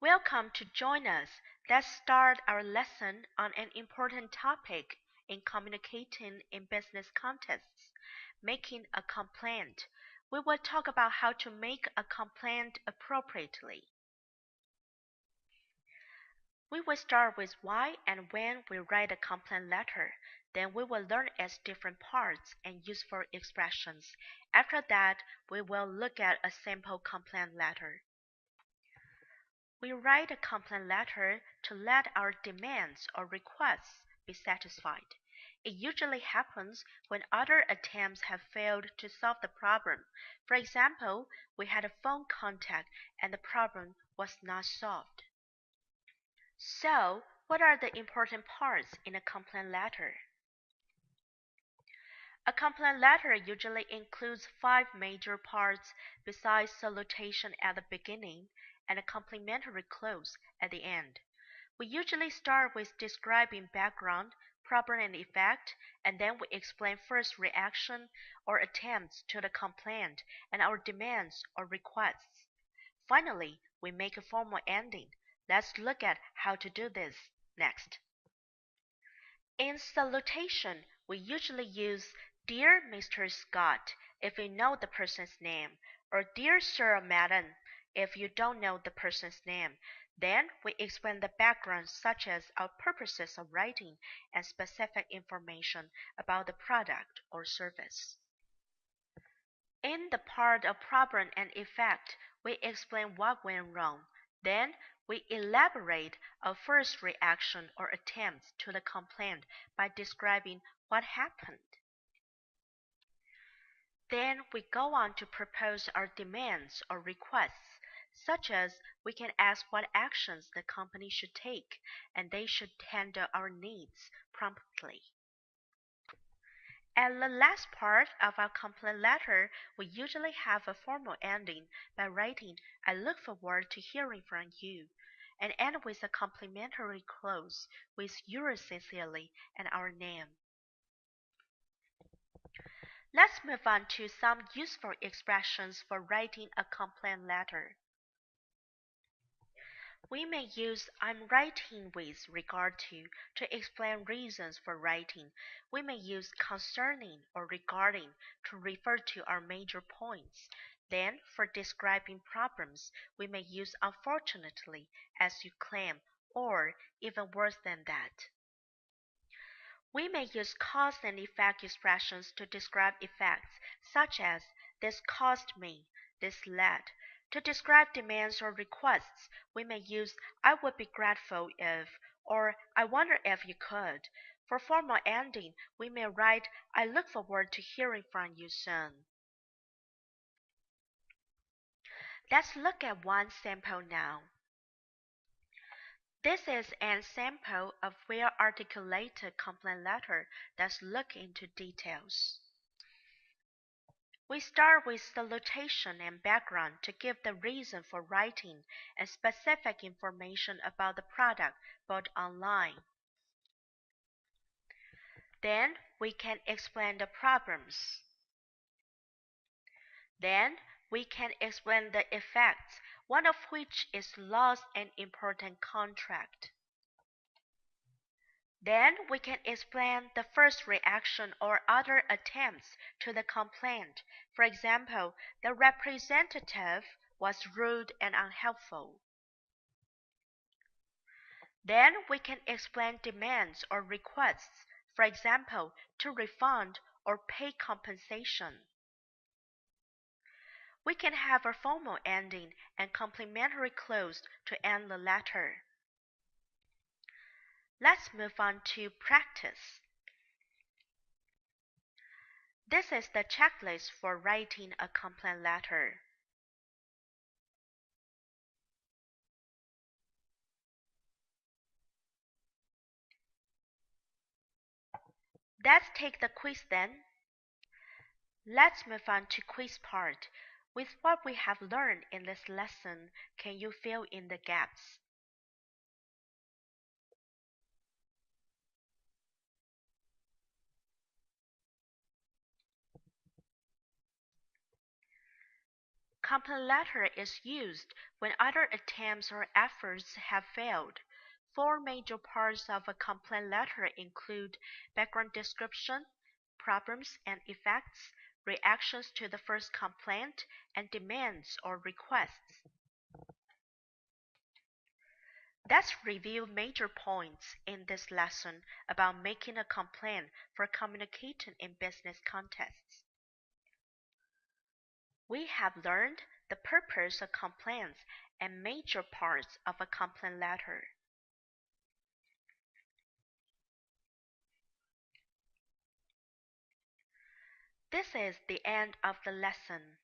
Welcome to join us. Let's start our lesson on an important topic in communicating in business contexts, making a complaint. We will talk about how to make a complaint appropriately. We will start with why and when we write a complaint letter. Then we will learn its different parts and useful expressions. After that, we will look at a simple complaint letter. We write a complaint letter to let our demands or requests be satisfied. It usually happens when other attempts have failed to solve the problem. For example, we had a phone contact and the problem was not solved. So, what are the important parts in a complaint letter? A complaint letter usually includes 5 major parts besides salutation at the beginning and a complimentary close at the end. We usually start with describing background, problem and effect, and then we explain first reaction or attempts to the complaint and our demands or requests. Finally, we make a formal ending. Let's look at how to do this next. In salutation, we usually use Dear Mr. Scott if we know the person's name, or Dear Sir or Madam if you don't know the person's name. Then we explain the background such as our purposes of writing and specific information about the product or service. In the part of problem and effect, we explain what went wrong. Then we elaborate our first reaction or attempts to the complaint by describing what happened. Then we go on to propose our demands or requests, such as we can ask what actions the company should take, and they should handle our needs promptly. At the last part of our complaint letter, we usually have a formal ending by writing, I look forward to hearing from you, and end with a complimentary close with yours sincerely and our name. Let's move on to some useful expressions for writing a complaint letter. We may use I'm writing with regard to explain reasons for writing. We may use concerning or regarding to refer to our major points. Then, for describing problems, we may use unfortunately, as you claim, or even worse than that. We may use cause and effect expressions to describe effects, such as this caused me, this led. To describe demands or requests, we may use I would be grateful if, or I wonder if you could. For formal ending, we may write I look forward to hearing from you soon. Let's look at one sample now. This is an sample of well-articulated complaint letter. Let's look into details. We start with salutation and background to give the reason for writing and specific information about the product bought online. Then we can explain the problems. Then we can explain the effects, one of which is loss and important contract. Then we can explain the first reaction or other attempts to the complaint. For example, the representative was rude and unhelpful. Then we can explain demands or requests, for example, to refund or pay compensation. We can have a formal ending and complimentary close to end the letter. Let's move on to practice. This is the checklist for writing a complaint letter. Let's take the quiz then. Let's move on to quiz part. With what we have learned in this lesson, can you fill in the gaps? Complaint letter is used when other attempts or efforts have failed. Four major parts of a complaint letter include background description, problems and effects, reactions to the first complaint, and demands or requests. Let's review major points in this lesson about making a complaint for communicating in business contexts. We have learned the purpose of complaints and major parts of a complaint letter. This is the end of the lesson.